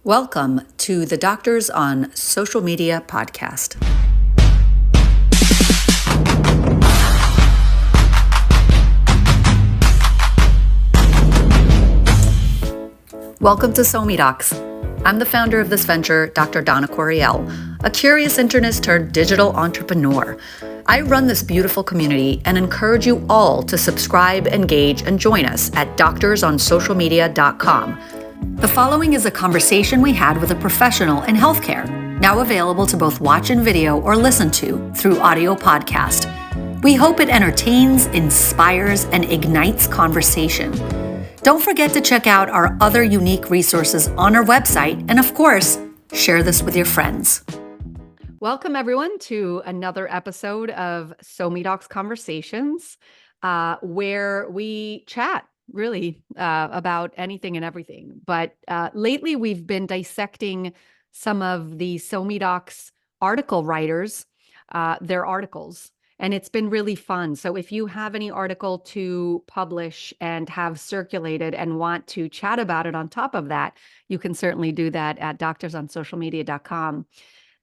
Welcome to the Doctors on Social Media podcast. Welcome to SoMe Docs. I'm the founder of this venture, Dr. Donna Coriel, a curious internist turned digital entrepreneur. I run this beautiful community and encourage you all to subscribe, engage, and join us at doctorsonsocialmedia.com. The following is a conversation we had with a professional in healthcare, now available to both watch in video or listen to through audio podcast. We hope it entertains, inspires, and ignites conversation. Don't forget to check out our other unique resources on our website, and of course, share this with your friends. Welcome, everyone, to another episode of SoMe Docs Conversations, where we chat really about anything and everything. But lately, we've been dissecting some of the SoMe Docs article writers, their articles. And it's been really fun. So if you have any article to publish and have circulated and want to chat about it on top of that, you can certainly do that at doctorsonsocialmedia.com.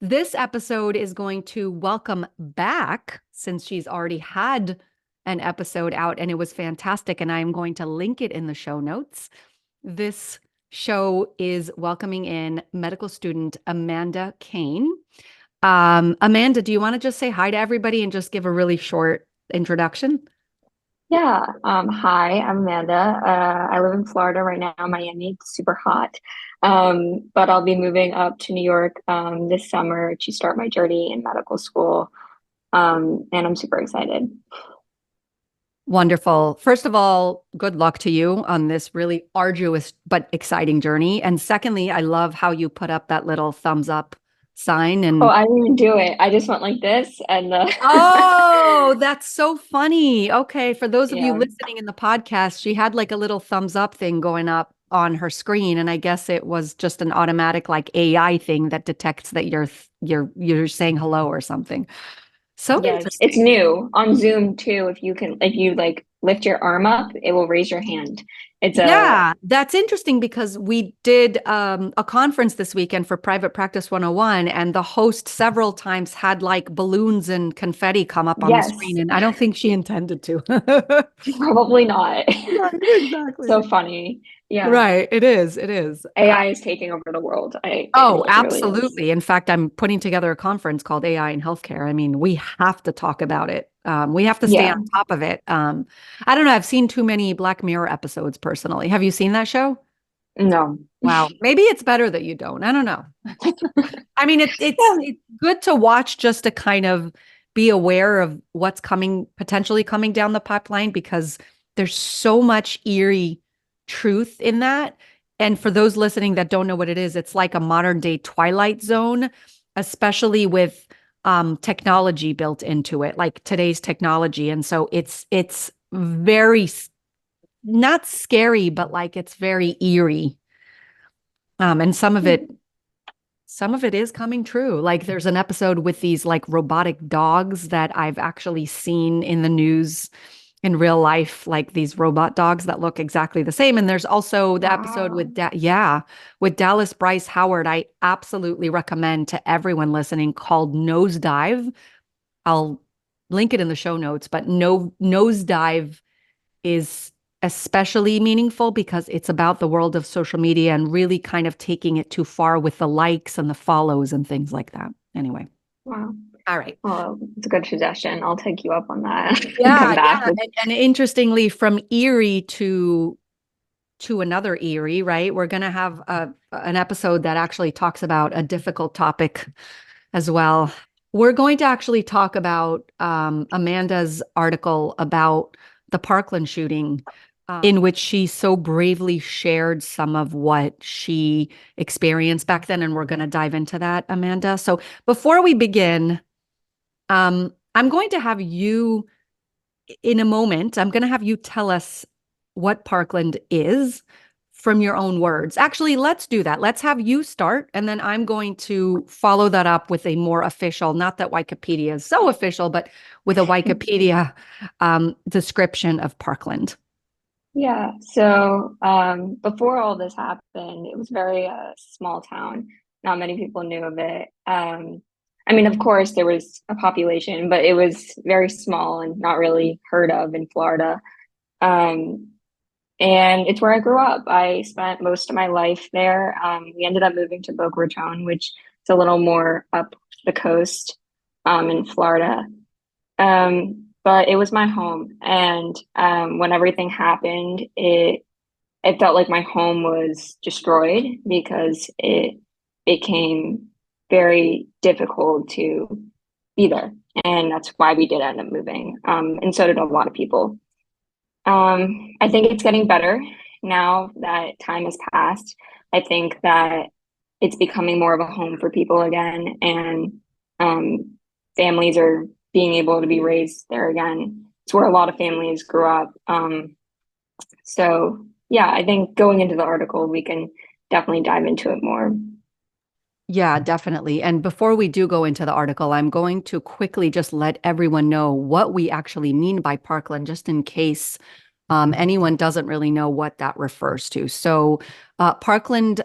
This episode is going to welcome back, since she's already had an episode out and it was fantastic, and I am going to link it in the show notes. This show is welcoming in medical student Amanda Kaine. Amanda, do you want to just say hi to everybody and just give a really short introduction? Yeah. Hi, I'm Amanda. I live in Florida right now, Miami. It's super hot. But I'll be moving up to New York this summer to start my journey in medical school. And I'm super excited. Wonderful. First of all, good luck to you on this really arduous but exciting journey. And secondly, I love how you put up that little thumbs up sign. And Oh, I didn't even do it. I just went like this and oh, that's so funny. Okay, for those of you yeah. listening in the podcast, she had like a little thumbs up thing going up on her screen, and I guess it was just an automatic like AI thing that detects that you're saying hello or something. So Yes, it's interesting. new on Zoom too. If you like lift your arm up, it will raise your hand. It's a Yeah, that's interesting because we did a conference this weekend for Private Practice 101, and the host several times had like balloons and confetti come up on the screen, yes, and I don't think she intended to. probably not. Right, exactly. So funny. Yeah. Right, it is. It is. AI is taking over the world. It Oh, really is. absolutely. In fact, I'm putting together a conference called AI in Healthcare. I mean, we have to talk about it. We have to stay Yeah. on top of it. I don't know. I've seen too many Black Mirror episodes personally. Have you seen that show? No. Wow. Maybe it's better that you don't. I don't know. I mean, Yeah. it's good to watch just to kind of be aware of what's potentially coming down the pipeline, because there's so much eerie truth in that. And for those listening that don't know what it is, it's like a modern day Twilight Zone, especially with technology built into it, like today's technology. And so it's very not scary, but like it's very eerie. And some of it is coming true. Like there's an episode with these like robotic dogs that I've actually seen in the news in real life, like these robot dogs that look exactly the same. And there's also the episode Wow. with Dallas Bryce Howard. I absolutely recommend to everyone listening, called Nosedive. I'll link it in the show notes, but no Nosedive is especially meaningful because it's about the world of social media and really kind of taking it too far with the likes and the follows and things like that. Anyway, Wow. all right. Well, it's a good suggestion. I'll take you up on that. Come Yeah, back yeah. with And interestingly, from eerie to another eerie, right? We're going to have an episode that actually talks about a difficult topic as well. We're going to actually talk about Amanda's article about the Parkland shooting, in which she so bravely shared some of what she experienced back then. And we're going to dive into that, Amanda. So before we begin, I'm going to have you, in a moment, I'm going to have you tell us what Parkland is from your own words. Actually, let's do that. Let's have you start, and then I'm going to follow that up with a more official, not that Wikipedia is so official, but with a Wikipedia description of Parkland. Yeah. So before all this happened, it was very small town. Not many people knew of it. I mean, of course, there was a population, but it was very small and not really heard of in Florida. Um, and it's where I grew up. I spent most of my life there. We ended up moving to Boca Raton, which is a little more up the coast in Florida. But it was my home, and when everything happened, it felt like my home was destroyed because it became very difficult to be there, and that's why we did end up moving. And so did a lot of people. I think it's getting better now that time has passed. I think that it's becoming more of a home for people again, and um, families are being able to be raised there again. It's where a lot of families grew up. So yeah, I think going into the article, we can definitely dive into it more. Yeah, definitely. And before we do go into the article, I'm going to quickly just let everyone know what we actually mean by Parkland, just in case anyone doesn't really know what that refers to. So, the Parkland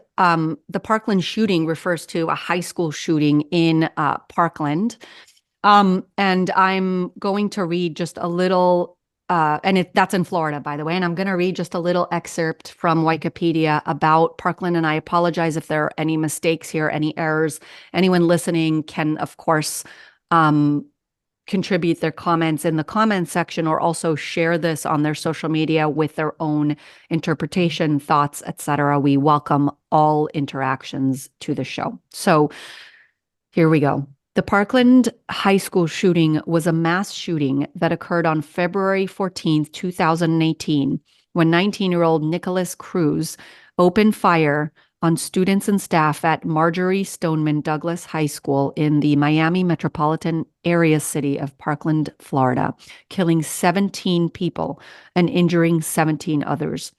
shooting refers to a high school shooting in Parkland. And I'm going to read just a little, that's in Florida, by the way. And I'm going to read just a little excerpt from Wikipedia about Parkland. And I apologize if there are any mistakes here, any errors. Anyone listening can, of course, um, contribute their comments in the comments section or also share this on their social media with their own interpretation, thoughts, etc. We welcome all interactions to the show. So here we go. The Parkland High School shooting was a mass shooting that occurred on February 14th, 2018, when 19-year-old Nicholas Cruz opened fire on students and staff at Marjorie Stoneman Douglas High School in the Miami metropolitan area city of Parkland, Florida, killing 17 people and injuring 17 others.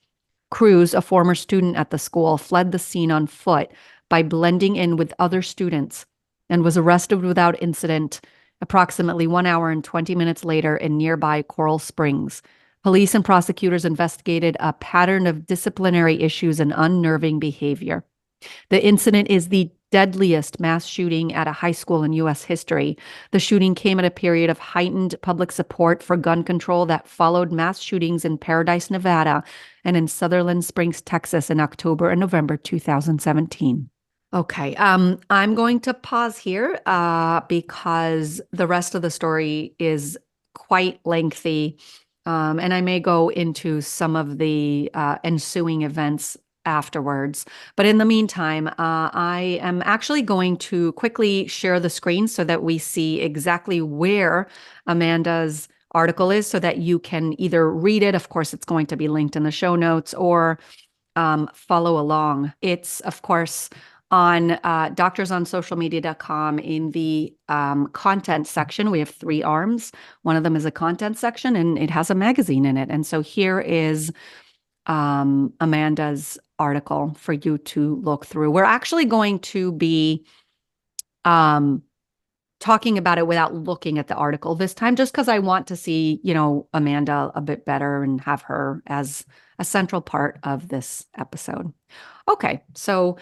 Cruz, a former student at the school, fled the scene on foot by blending in with other students and was arrested without incident approximately 1 hour and 20 minutes later in nearby Coral Springs. Police and prosecutors investigated a pattern of disciplinary issues and unnerving behavior. The incident is the deadliest mass shooting at a high school in U.S. history. The shooting came at a period of heightened public support for gun control that followed mass shootings in Paradise, Nevada, and in Sutherland Springs, Texas in October and November 2017. Okay, I'm going to pause here because the rest of the story is quite lengthy, and I may go into some of the ensuing events afterwards. But in the meantime, I am actually going to quickly share the screen so that we see exactly where Amanda's article is so that you can either read it. Of course, it's going to be linked in the show notes or follow along. It's, of course, on doctorsonsocialmedia.com in the content section. We have three arms. One of them is a content section, and it has a magazine in it. And so here is Amanda's article for you to look through. We're actually going to be talking about it without looking at the article this time, just because I want to see, Amanda a bit better and have her as a central part of this episode. Okay, so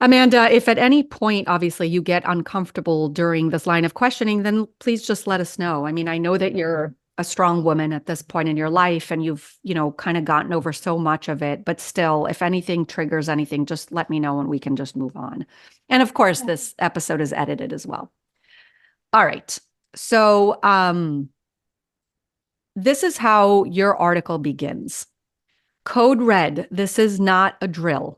Amanda, if at any point, obviously, you get uncomfortable during this line of questioning, then please just let us know. I mean, I know that you're a strong woman at this point in your life and you've, kind of gotten over so much of it, but still, if anything triggers anything, just let me know and we can just move on. And of course, this episode is edited as well. All right. So, this is how your article begins. Code red, this is not a drill.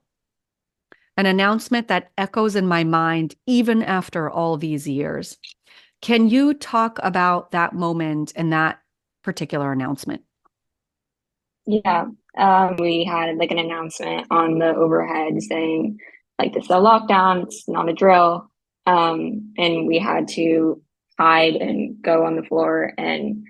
An announcement that echoes in my mind even after all these years. Can you talk about that moment and that particular announcement? Yeah, we had like an announcement on the overhead saying like this is a lockdown, it's not a drill. And we had to hide and go on the floor and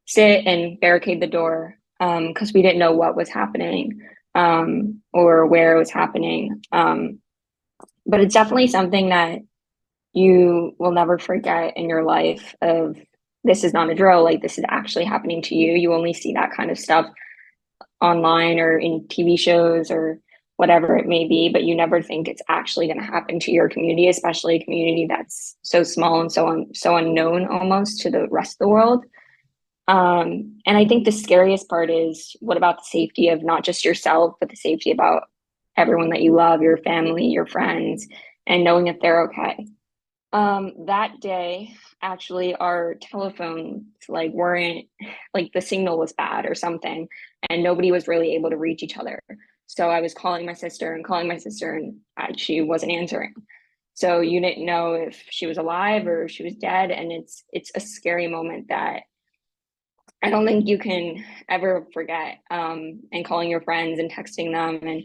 sit and barricade the door because we didn't know what was happening or where it was happening. But it's definitely something that you will never forget in your life of this is not a drill, like this is actually happening to you. You only see that kind of stuff online or in TV shows or whatever it may be, but you never think it's actually going to happen to your community, especially a community that's so small and so unknown almost to the rest of the world. And I think the scariest part is what about the safety of not just yourself, but the safety about everyone that you love, your family, your friends, and knowing if they're okay. That day, actually, our telephones like weren't like the signal was bad or something, and nobody was really able to reach each other. So I was calling my sister and calling my sister, and she wasn't answering. So you didn't know if she was alive or if she was dead, and it's a scary moment that I don't think you can ever forget. And calling your friends and texting them, and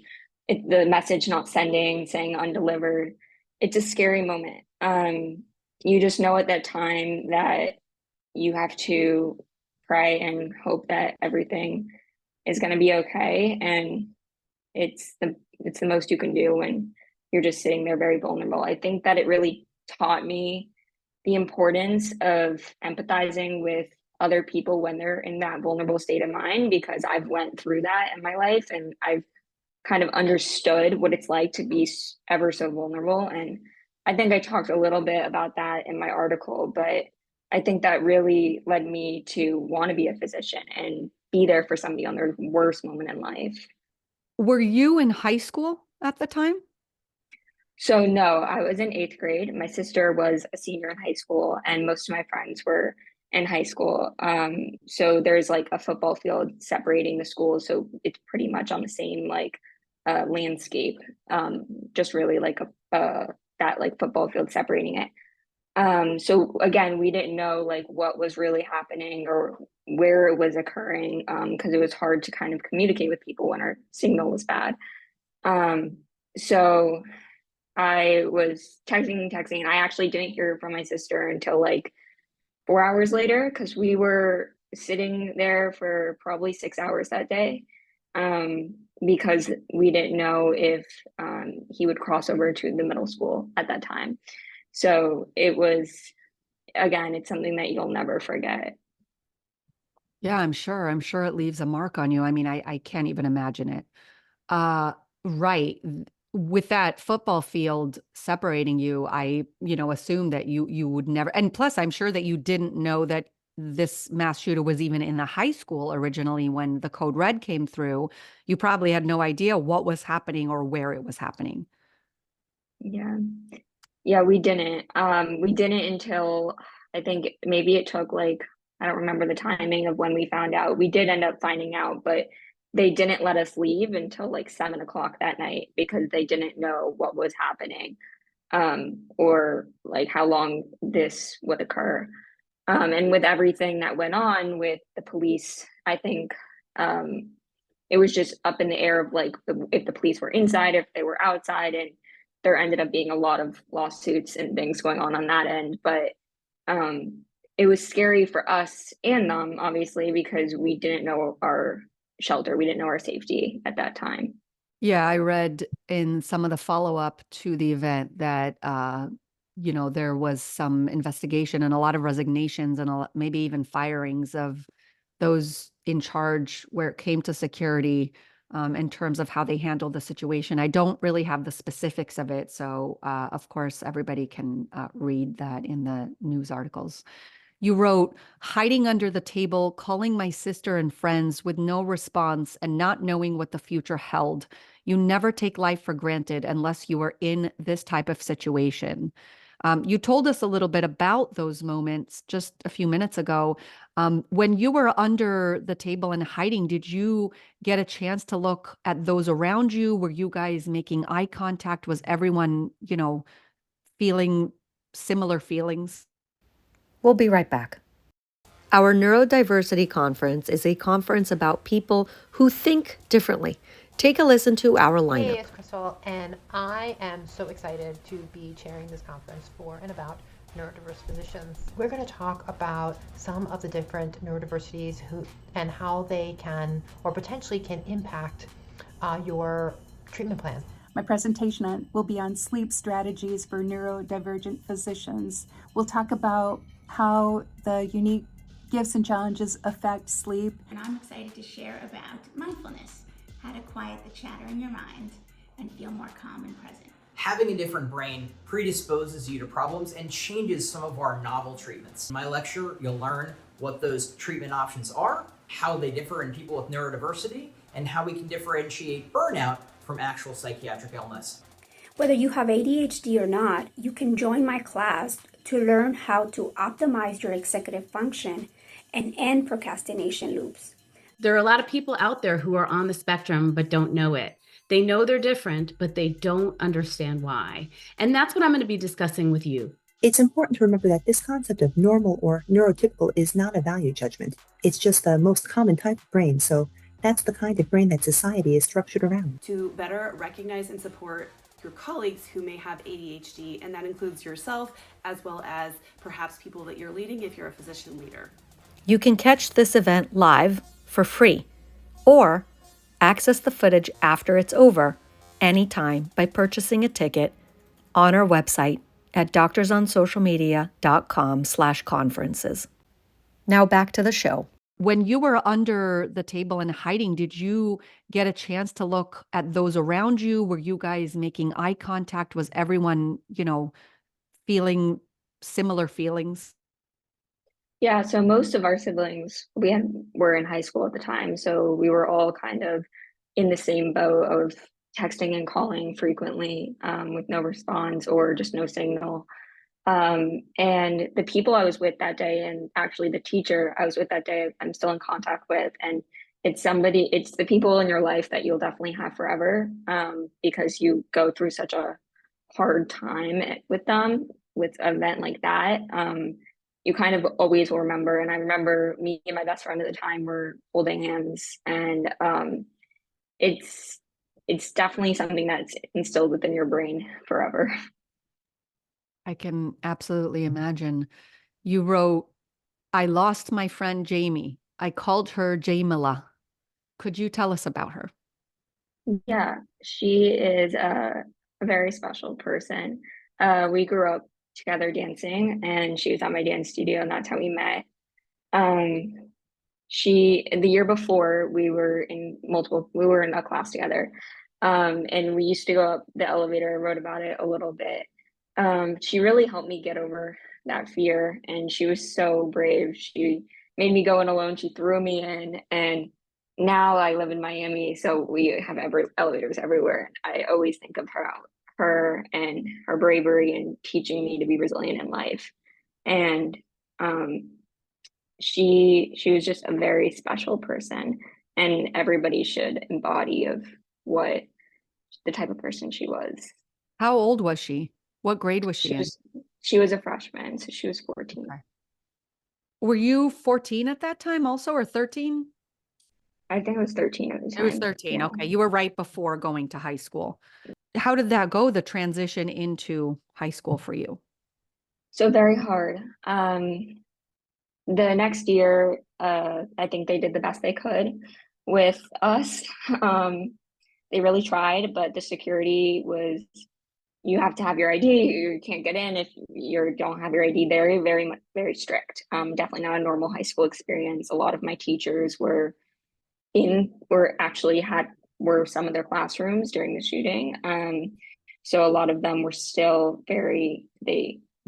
the message not sending, saying undelivered. It's a scary moment. You just know at that time that you have to pray and hope that everything is going to be okay. And it's the most you can do when you're just sitting there very vulnerable. I think that it really taught me the importance of empathizing with other people when they're in that vulnerable state of mind, because I've went through that in my life and I've kind of understood what it's like to be ever so vulnerable. And I think I talked a little bit about that in my article, but I think that really led me to want to be a physician and be there for somebody on their worst moment in life. Were you in high school at the time? So no, I was in eighth grade. My sister was a senior in high school, and most of my friends were in high school. So there's like a football field separating the schools, so it's pretty much on the same like landscape. Just really like a that like football field separating it. So again, we didn't know like what was really happening or where it was occurring, because it was hard to kind of communicate with people when our signal was bad. Um, so I was texting and texting, and I actually didn't hear from my sister until like 4 hours later, because we were sitting there for probably 6 hours that day, um, because we didn't know if he would cross over to the middle school at that time. So it was, again, it's something that you'll never forget. Yeah, I'm sure. I'm sure it leaves a mark on you. I mean, I can't even imagine it. Uh, right. With that football field separating you, I, assume that you would never, and plus I'm sure that you didn't know that this mass shooter was even in the high school originally when the code red came through. You probably had no idea what was happening or where it was happening. Yeah. Yeah, we didn't. We didn't until I think maybe it took like, I don't remember the timing of when we found out. We did end up finding out, but they didn't let us leave until like 7 o'clock that night because they didn't know what was happening, or like how long this would occur. And with everything that went on with the police, I think it was just up in the air of like if the police were inside, if they were outside, and there ended up being a lot of lawsuits and things going on that end. But it was scary for us and them, obviously, because we didn't know our shelter, we didn't know our safety at that time. Yeah, I read in some of the follow-up to the event that there was some investigation and a lot of resignations and maybe even firings of those in charge where it came to security, in terms of how they handled the situation. I don't really have the specifics of it, so of course everybody can read that in the news articles. You wrote, hiding under the table, calling my sister and friends with no response and not knowing what the future held. You never take life for granted unless you are in this type of situation. You told us a little bit about those moments just a few minutes ago. When you were under the table and hiding, did you get a chance to look at those around you? Were you guys making eye contact? Was everyone, feeling similar feelings? We'll be right back. Our Neurodiversity Conference is a conference about people who think differently. Take a listen to our Hey, lineup. it's Crystal, and I am so excited to be chairing this conference for and about neurodiverse physicians. We're going to talk about some of the different neurodiversities and how they can or potentially can impact your treatment plan. My presentation will be on sleep strategies for neurodivergent physicians. We'll talk about how the unique Gifts and challenges affect sleep. And I'm excited to share about mindfulness, how to quiet the chatter in your mind and feel more calm and present. Having a different brain predisposes you to problems and changes some of our novel treatments. In my lecture, you'll learn what those treatment options are, how they differ in people with neurodiversity, and how we can differentiate burnout from actual psychiatric illness. Whether you have ADHD or not, you can join my class to learn how to optimize your executive function and end procrastination loops. There are a lot of people out there who are on the spectrum but don't know it. They know they're different, but they don't understand why. And that's what I'm going to be discussing with you. It's important to remember that this concept of normal or neurotypical is not a value judgment. It's just the most common type of brain, so that's the kind of brain that society is structured around. To better recognize and support your colleagues who may have ADHD, and that includes yourself as well as perhaps people that you're leading if you're a physician leader. You can catch this event live for free or access the footage after it's over anytime by purchasing a ticket on our website at doctorsonsocialmedia.com/conferences. Now back to the show. When you were under the table and hiding, did you get a chance to look at those around you? Were you guys making eye contact? Was everyone, feeling similar feelings? Yeah, so most of our siblings were in high school at the time, so we were all kind of in the same boat of texting and calling frequently with no response or just no signal. And the people I was with that day, and actually the teacher I was with that day, I'm still in contact with, and it's the people in your life that you'll definitely have forever, because you go through such a hard time with them with an event like that. You kind of always will remember. And I remember me and my best friend at the time were holding hands, and it's definitely something that's instilled within your brain forever. I can absolutely imagine. You wrote, "I lost my friend Jamie. I called her Jaime'le." Could you tell us about her? Yeah, she is a very special person. We grew up together dancing, and she was at my dance studio, and that's how we met. The year before, we were in a class together, and we used to go up the elevator. I wrote about it a little bit. She really helped me get over that fear, and she was so brave. She made me go in alone. She threw me in, and now I live in Miami, so we have elevators everywhere. I always think of her and her bravery and teaching me to be resilient in life. And she was just a very special person, and everybody should embody of what the type of person she was. How old was she? What grade was she in? She was a freshman, so she was 14. Okay. Were you 14 at that time also, or 13? I think I was 13 at the time. It was 13. Yeah. Okay. You were right before going to high school. How did that go, the transition into high school for you? So very hard. The next year, I think they did the best they could with us. They really tried, but the security was, you have to have your ID. You can't get in if you don't have your ID. Very, very much, very strict. Definitely not a normal high school experience. A lot of my teachers were some of their classrooms during the shooting. So a lot of them were still they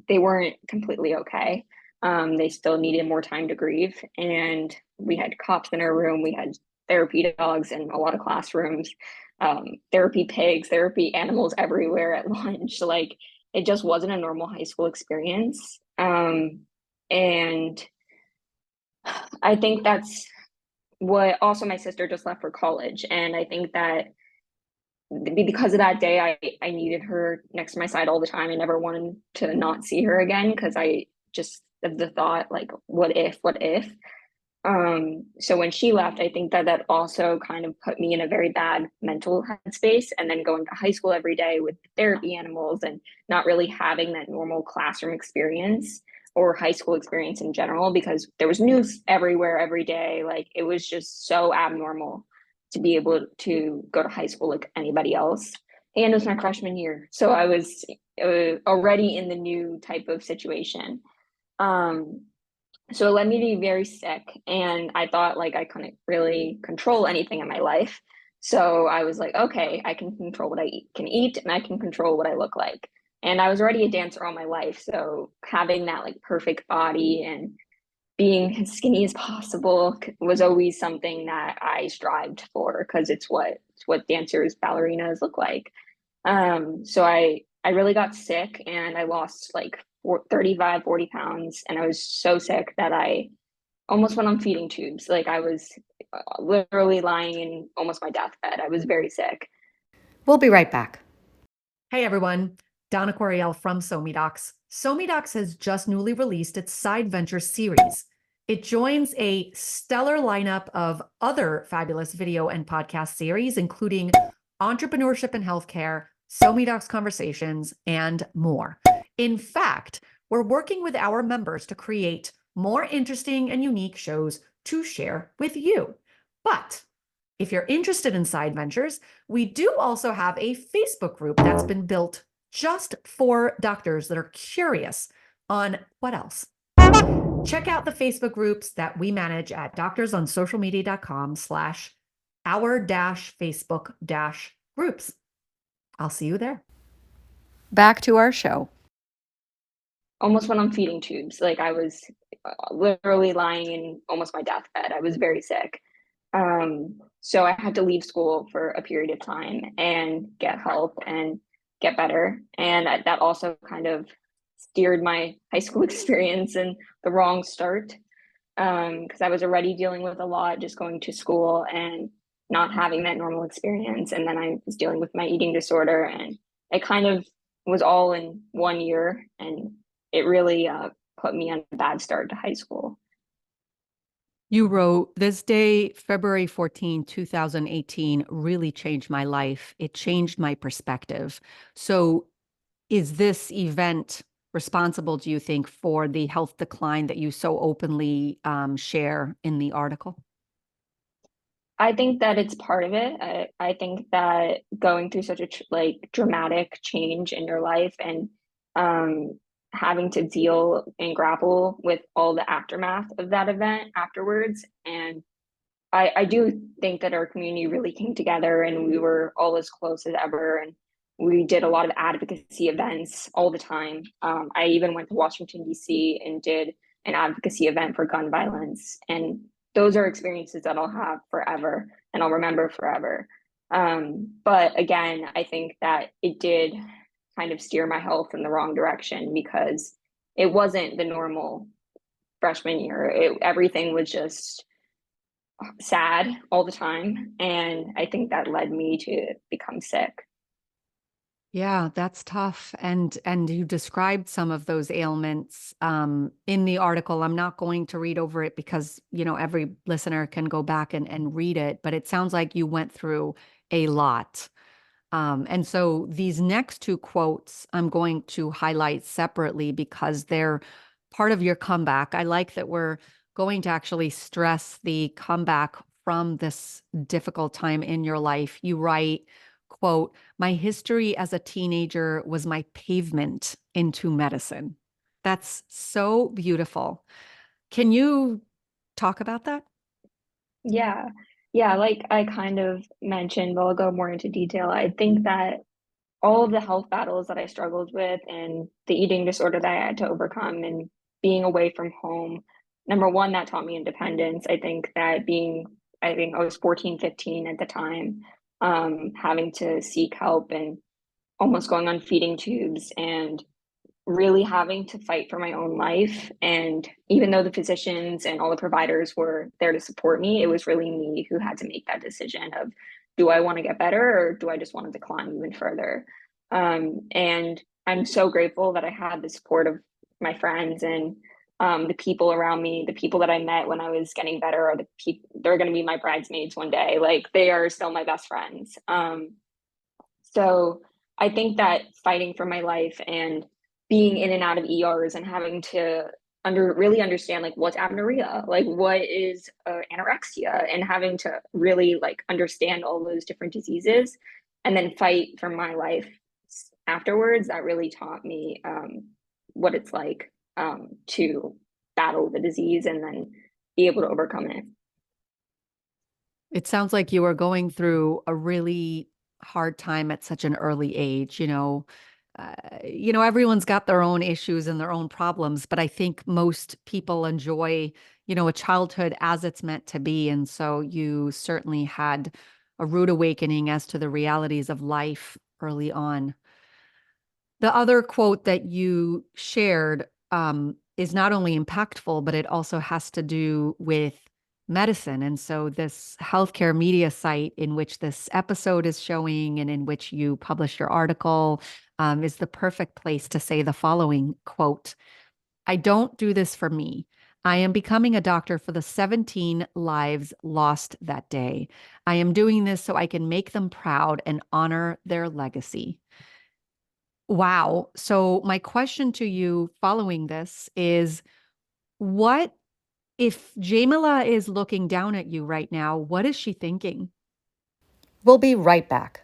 weren't completely okay. They still needed more time to grieve. And we had cops in our room. We had therapy dogs in a lot of classrooms, therapy pigs, therapy animals everywhere at lunch. Like, it just wasn't a normal high school experience. And I think that's what, also my sister just left for college. And I think that because of that day, I needed her next to my side all the time. I never wanted to not see her again, because I just, the thought, like, what if? So when she left, I think that also kind of put me in a very bad mental headspace. And then going to high school every day with therapy animals and not really having that normal classroom experience or high school experience in general, because there was news everywhere every day. Like, it was just so abnormal to be able to go to high school like anybody else. And it was my freshman year, so I was already in the new type of situation. So it led me to be very sick, and I thought like I couldn't really control anything in my life. So I was like, okay, I can control what can eat, and I can control what I look like. And I was already a dancer all my life, so having that like perfect body and being as skinny as possible was always something that I strived for because it's what dancers, ballerinas look like. So I really got sick and I lost like 35, 40 pounds, and I was so sick that I almost went on feeding tubes. Like I was literally lying in almost my deathbed. I was very sick. We'll be right back. Hey everyone, Donna Coriel from SoMeDocs. SoMeDocs has just newly released its Side Venture series. It joins a stellar lineup of other fabulous video and podcast series, including Entrepreneurship in Healthcare, SoMeDocs Conversations, and more. In fact, we're working with our members to create more interesting and unique shows to share with you. But if you're interested in side ventures, we do also have a Facebook group that's been built just for doctors that are curious on what else. Check out the Facebook groups that we manage at doctorsonsocialmedia.com/our-Facebook-groups. I'll see you there. Back to our show. Almost went on feeding tubes. Like I was literally lying in almost my deathbed. I was very sick. So I had to leave school for a period of time and get help and get better. And that also kind of steered my high school experience in the wrong start. Because I was already dealing with a lot, just going to school and not having that normal experience. And then I was dealing with my eating disorder, and it kind of was all in 1 year. And it really put me on a bad start to high school. You wrote, "This day, February 14, 2018, really changed my life. It changed my perspective." So is this event responsible, do you think, for the health decline that you so openly share in the article? I think that it's part of it. I think that going through such a like dramatic change in your life and um, having to deal and grapple with all the aftermath of that event afterwards, and I do think that our community really came together and we were all as close as ever. And we did a lot of advocacy events all the time. I even went to Washington, D.C. and did an advocacy event for gun violence. And those are experiences that I'll have forever and I'll remember forever. But again, I think that it did kind of steer my health in the wrong direction because it wasn't the normal freshman year. Everything was just sad all the time, and I think that led me to become sick. Yeah, that's tough. And you described some of those ailments in the article. I'm not going to read over it because, every listener can go back and read it, but it sounds like you went through a lot. And so these next two quotes I'm going to highlight separately because they're part of your comeback. I like that we're going to actually stress the comeback from this difficult time in your life. You write, quote, "My history as a teenager was my pavement into medicine." That's so beautiful. Can you talk about that? Yeah. Yeah, like I kind of mentioned, but I'll go more into detail. I think that all of the health battles that I struggled with and the eating disorder that I had to overcome and being away from home, number one, that taught me independence. I think I was 14, 15 at the time, having to seek help and almost going on feeding tubes and really having to fight for my own life. And even though the physicians and all the providers were there to support me, it was really me who had to make that decision of, do I want to get better or do I just want to decline even further? And I'm so grateful that I had the support of my friends and the people around me. The people that I met when I was getting better are the people, they're going to be my bridesmaids one day. Like they are still my best friends. So I think that fighting for my life and being in and out of ERs and having to really understand like what's amenorrhea, like what is anorexia, and having to really like understand all those different diseases and then fight for my life afterwards, that really taught me what it's like to battle the disease and then be able to overcome it. It sounds like you are going through a really hard time at such an early age. Everyone's got their own issues and their own problems, but I think most people enjoy, a childhood as it's meant to be. And so you certainly had a rude awakening as to the realities of life early on. The other quote that you shared is not only impactful, but it also has to do with medicine. And so this healthcare media site in which this episode is showing and in which you published your article is the perfect place to say the following quote: "I don't do this for me. I am becoming a doctor for the 17 lives lost that day. I am doing this so I can make them proud and honor their legacy." Wow. So my question to you following this is, what if Jaime'le is looking down at you right now, what is she thinking? We'll be right back.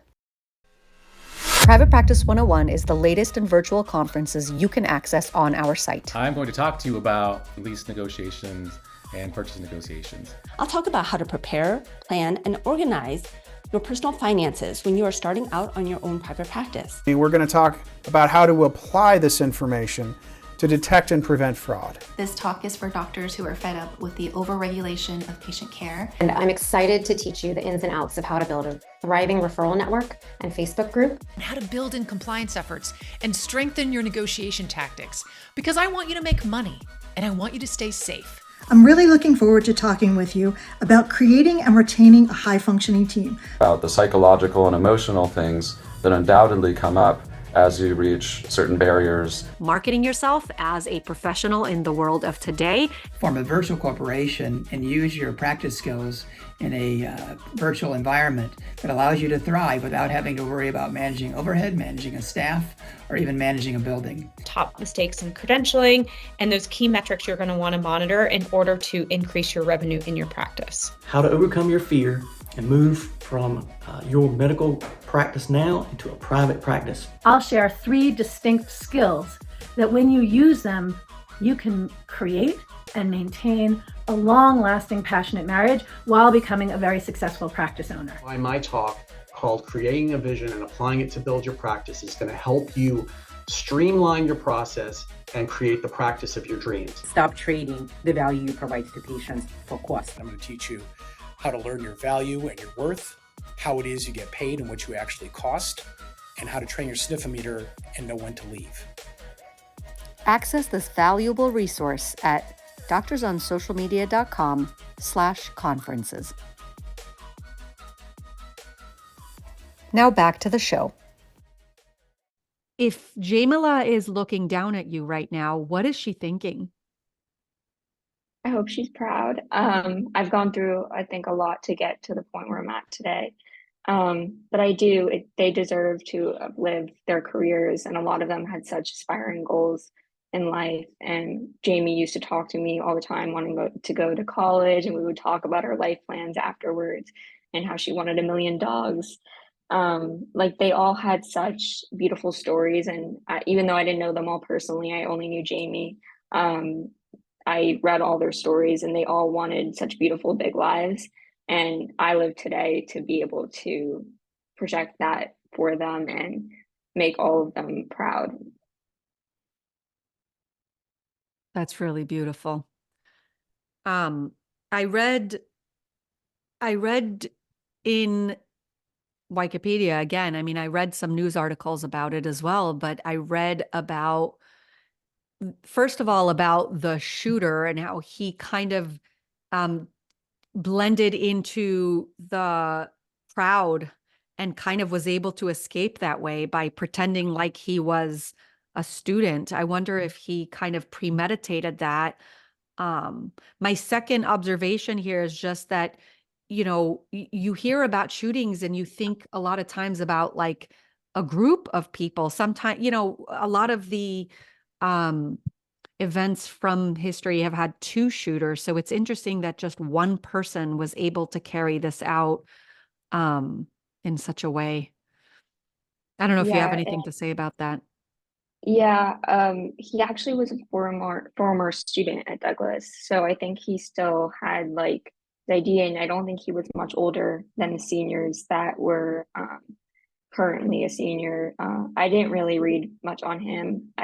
Private Practice 101 is the latest in virtual conferences you can access on our site. I'm going to talk to you about lease negotiations and purchase negotiations. I'll talk about how to prepare, plan, and organize your personal finances when you are starting out on your own private practice. We're going to talk about how to apply this information to detect and prevent fraud. This talk is for doctors who are fed up with the overregulation of patient care. And I'm excited to teach you the ins and outs of how to build a thriving referral network and Facebook group. And how to build in compliance efforts and strengthen your negotiation tactics. Because I want you to make money and I want you to stay safe. I'm really looking forward to talking with you about creating and retaining a high-functioning team. About the psychological and emotional things that undoubtedly come up as you reach certain barriers. Marketing yourself as a professional in the world of today. Form a virtual corporation and use your practice skills in a virtual environment that allows you to thrive without having to worry about managing overhead, managing a staff, or even managing a building. Top mistakes in credentialing and those key metrics you're going to want to monitor in order to increase your revenue in your practice. How to overcome your fear and move from your medical practice now into a private practice. I'll share 3 distinct skills that when you use them, you can create and maintain a long-lasting, passionate marriage while becoming a very successful practice owner. My talk called Creating a Vision and Applying It to Build Your Practice is going to help you streamline your process and create the practice of your dreams. Stop trading the value you provide to patients for cost. I'm going to teach you how to learn your value and your worth, how it is you get paid and what you actually cost, and how to train your sniffometer and know when to leave. Access this valuable resource at doctorsonsocialmedia.com/conferences. Now back to the show. If Jaime'le is looking down at you right now, what is she thinking? I hope she's proud. I've gone through, I think, a lot to get to the point where I'm at today. But they deserve to have lived their careers, and a lot of them had such aspiring goals in life. And Jamie used to talk to me all the time, wanting to go to college, and we would talk about our life plans afterwards and how she wanted 1 million dogs. They all had such beautiful stories, and even though I didn't know them all personally, I only knew Jamie. I read all their stories, and they all wanted such beautiful big lives, and I live today to be able to project that for them and make all of them proud. That's really beautiful. I read in Wikipedia again. I mean, I read some news articles about it as well, but I read about, first of all, about the shooter and how he kind of blended into the crowd and kind of was able to escape that way by pretending like he was a student. I wonder if he kind of premeditated that. My second observation here is just that, you hear about shootings and you think a lot of times about like a group of people. Sometimes, a lot of the events from history have had 2 shooters. So it's interesting that just one person was able to carry this out in such a way. I don't know if you have anything to say about that. Yeah, he actually was a former student at Douglas, so I think he still had like the idea, and I don't think he was much older than the seniors that were currently a senior. I didn't really read much on him.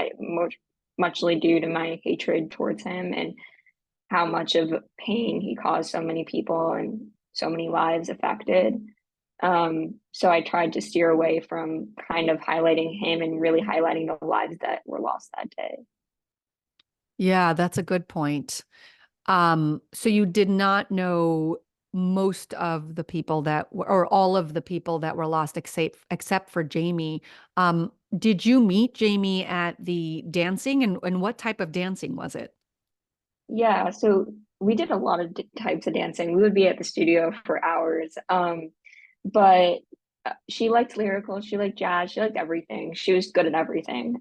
Muchly due to my hatred towards him and how much of pain he caused so many people and so many lives affected. So I tried to steer away from kind of highlighting him and really highlighting the lives that were lost that day. Yeah, that's a good point. So you did not know most of the people or all of the people that were lost except for Jaime. Did you meet Jaime at the dancing, and what type of dancing was it? Yeah, so we did a lot of types of dancing. We would be at the studio for hours. But she liked lyrical, she liked jazz, she liked everything. She was good at everything.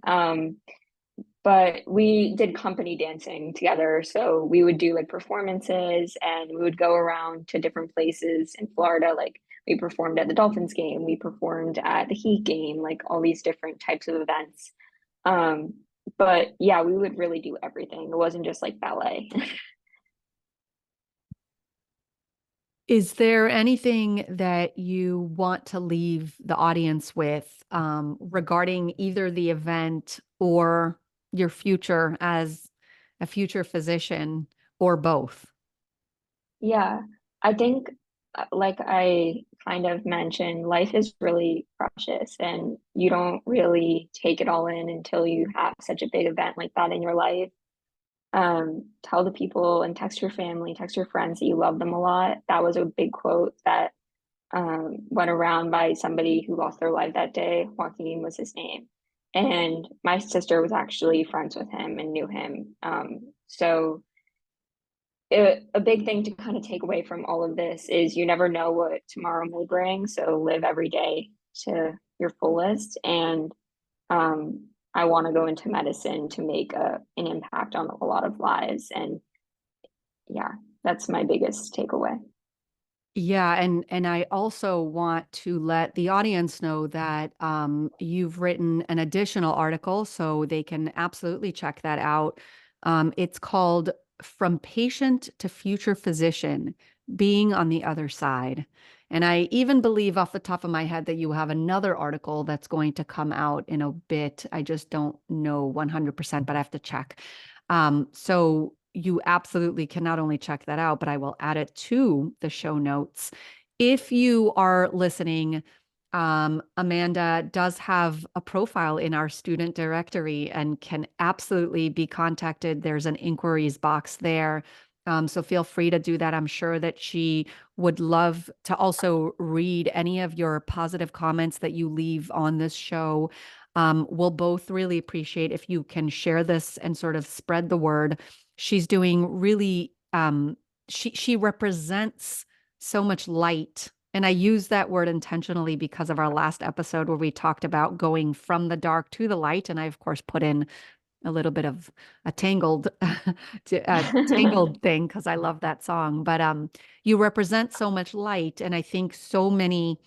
But we did company dancing together. So we would do like performances and we would go around to different places in Florida. Like we performed at the Dolphins game, we performed at the Heat game, like all these different types of events. Um, but yeah, we would really do everything. It wasn't just like ballet. Is there anything that you want to leave the audience with regarding either the event or your future as a future physician or both? Yeah, I think, like I kind of mentioned, life is really precious and you don't really take it all in until you have such a big event like that in your life. Tell the people and text your family, text your friends that you love them a lot. That was a big quote that went around by somebody who lost their life that day. Joaquin was his name. And my sister was actually friends with him and knew him. So a big thing to kind of take away from all of this is you never know what tomorrow may bring. So live every day to your fullest. And I want to go into medicine to make an impact on a lot of lives. And yeah, that's my biggest takeaway. Yeah, and I also want to let the audience know that you've written an additional article, so they can absolutely check that out. It's called "From Patient to Future Physician: Being on the Other Side." And I even believe off the top of my head that you have another article that's going to come out in a bit. I just don't know 100%, but I have to check. So you absolutely can not only check that out, but I will add it to the show notes. If you are listening, Amanda does have a profile in our student directory and can absolutely be contacted. There's an inquiries box there. So feel free to do that. I'm sure that she would love to also read any of your positive comments that you leave on this show. We'll both really appreciate if you can share this and sort of spread the word. She's doing really, she represents so much light. And I use that word intentionally because of our last episode where we talked about going from the dark to the light. And I, of course, put in a little bit of a tangled, tangled thing because I love that song. But you represent so much light. And I think so many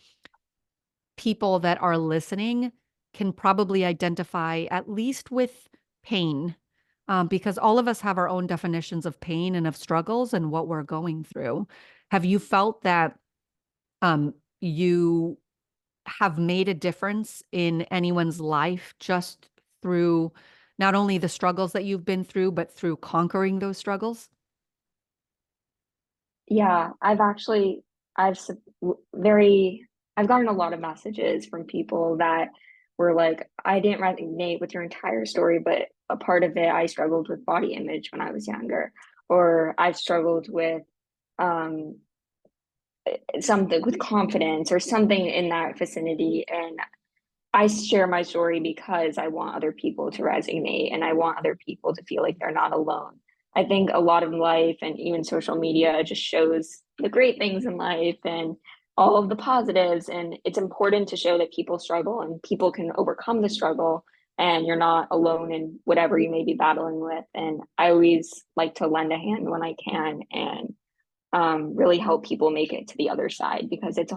people that are listening can probably identify at least with pain, because all of us have our own definitions of pain and of struggles and what we're going through. Have you felt that you have made a difference in anyone's life just through not only the struggles that you've been through, but through conquering those struggles? Yeah, I've s- very, I've gotten a lot of messages from people that were like, I didn't resonate with your entire story, but a part of it, I struggled with body image when I was younger, or I've struggled with um, something with confidence or something in that vicinity. And I share my story because I want other people to resonate and I want other people to feel like they're not alone. I think a lot of life and even social media just shows the great things in life and all of the positives. And it's important to show that people struggle and people can overcome the struggle and you're not alone in whatever you may be battling with. And I always like to lend a hand when I can and really help people make it to the other side because it's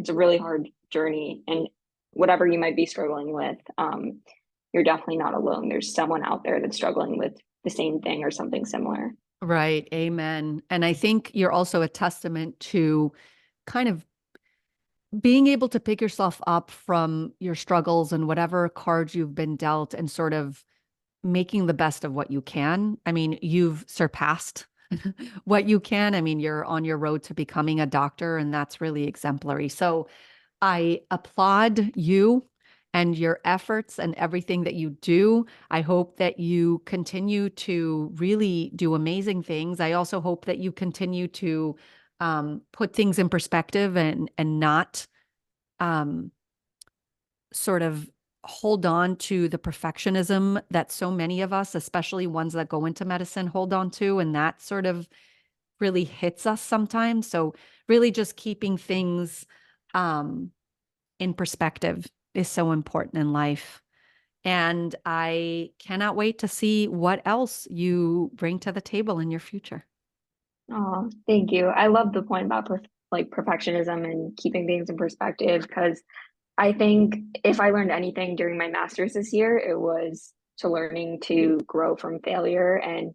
a really hard journey. And whatever you might be struggling with, you're definitely not alone. There's someone out there that's struggling with the same thing or something similar. Right. Amen. And I think you're also a testament to kind of being able to pick yourself up from your struggles and whatever cards you've been dealt and sort of making the best of what you can. I mean, you've surpassed what you can. I mean, you're on your road to becoming a doctor, and that's really exemplary. So I applaud you and your efforts and everything that you do. I hope that you continue to really do amazing things. I also hope that you continue to put things in perspective and not sort of hold on to the perfectionism that so many of us, especially ones that go into medicine, hold on to. And that sort of really hits us sometimes. So really just keeping things in perspective is so important in life. And I cannot wait to see what else you bring to the table in your future. Oh, thank you. I love the point about like perfectionism and keeping things in perspective, because I think if I learned anything during my master's this year, it was to learning to grow from failure and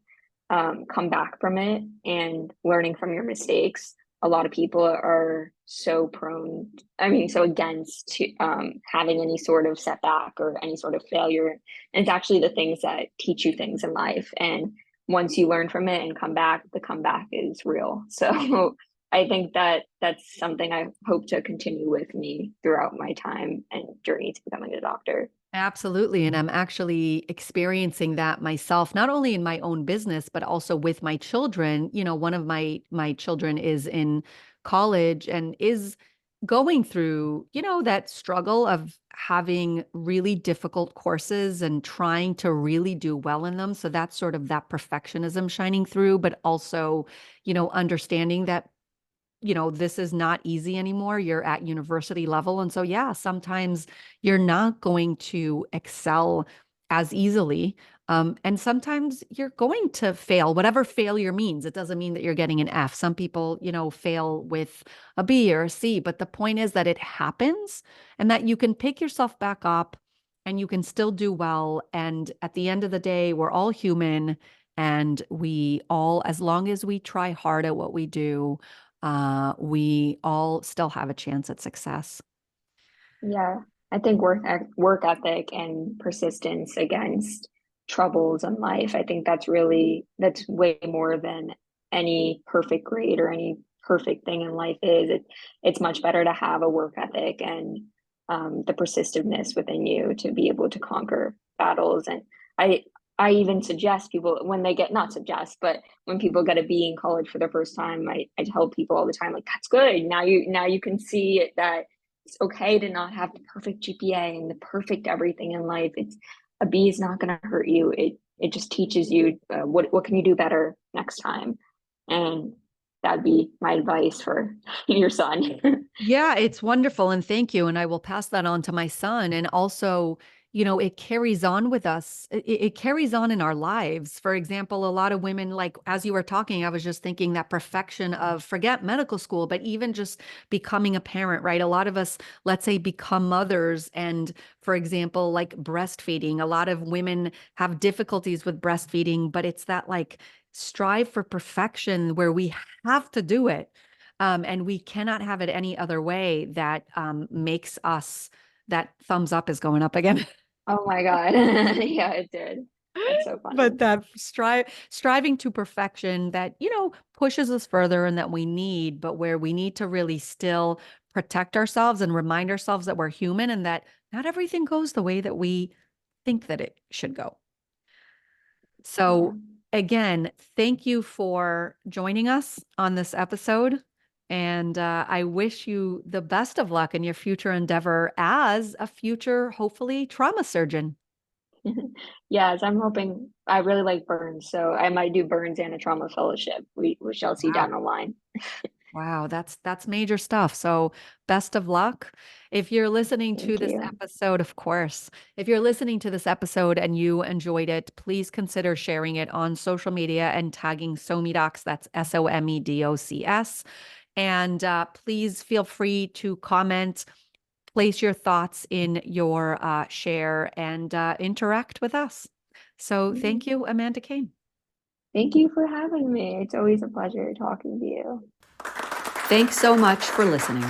come back from it and learning from your mistakes. A lot of people are so prone, I mean, so against to, having any sort of setback or any sort of failure. And it's actually the things that teach you things in life. And once you learn from it and come back, the comeback is real. So I think that that's something I hope to continue with me throughout my time and journey to becoming a doctor. Absolutely. And I'm actually experiencing that myself, not only in my own business, but also with my children. You know, one of my children is in college and is going through, you know, that struggle of having really difficult courses and trying to really do well in them. So that's sort of that perfectionism shining through, but also, you know, understanding that this is not easy anymore. You're at university level. And so, yeah, sometimes you're not going to excel as easily. And sometimes you're going to fail, whatever failure means. It doesn't mean that you're getting an F. Some people, fail with a B or a C. But the point is that it happens and that you can pick yourself back up and you can still do well. And at the end of the day, we're all human. And we all, as long as we try hard at what we do, we all still have a chance at success. Yeah, I think work ethic and persistence against troubles in life. I think that's way more than any perfect grade or any perfect thing in life is. It's much better to have a work ethic and the persistiveness within you to be able to conquer battles. And I I even suggest people when they get not suggest, but when people get a B in college for the first time, I tell people all the time, like, that's good. Now you can see that it's okay to not have the perfect GPA and the perfect everything in life. It's a B is not going to hurt you. It just teaches you what can you do better next time, and that'd be my advice for your son. Yeah, it's wonderful. And thank you. And I will pass that on to my son. And also, it carries on with us. It carries on in our lives. For example, a lot of women, like as you were talking, I was just thinking that perfection of forget medical school, but even just becoming a parent, right? A lot of us, let's say, become mothers. And for example, like breastfeeding, a lot of women have difficulties with breastfeeding, but it's that like strive for perfection where we have to do it. And we cannot have it any other way that makes us that thumbs up is going up again. Oh my God. Yeah, it did. That's so funny. But that striving to perfection that, pushes us further and that we need, but where we need to really still protect ourselves and remind ourselves that we're human and that not everything goes the way that we think that it should go. So again, thank you for joining us on this episode. And I wish you the best of luck in your future endeavor as a future, hopefully, trauma surgeon. Yes, I'm hoping. I really like burns, so I might do burns and a trauma fellowship. We shall see down the line. Wow, that's major stuff. So best of luck. If you're listening to this episode, of course, if you're listening to this episode and you enjoyed it, please consider sharing it on social media and tagging SOMEDocs. That's SOMEDOCS. And please feel free to comment place your thoughts in your share and interact with us. So thank you, Amanda Kaine. Thank you for having me. It's always a pleasure talking to you. Thanks so much for listening.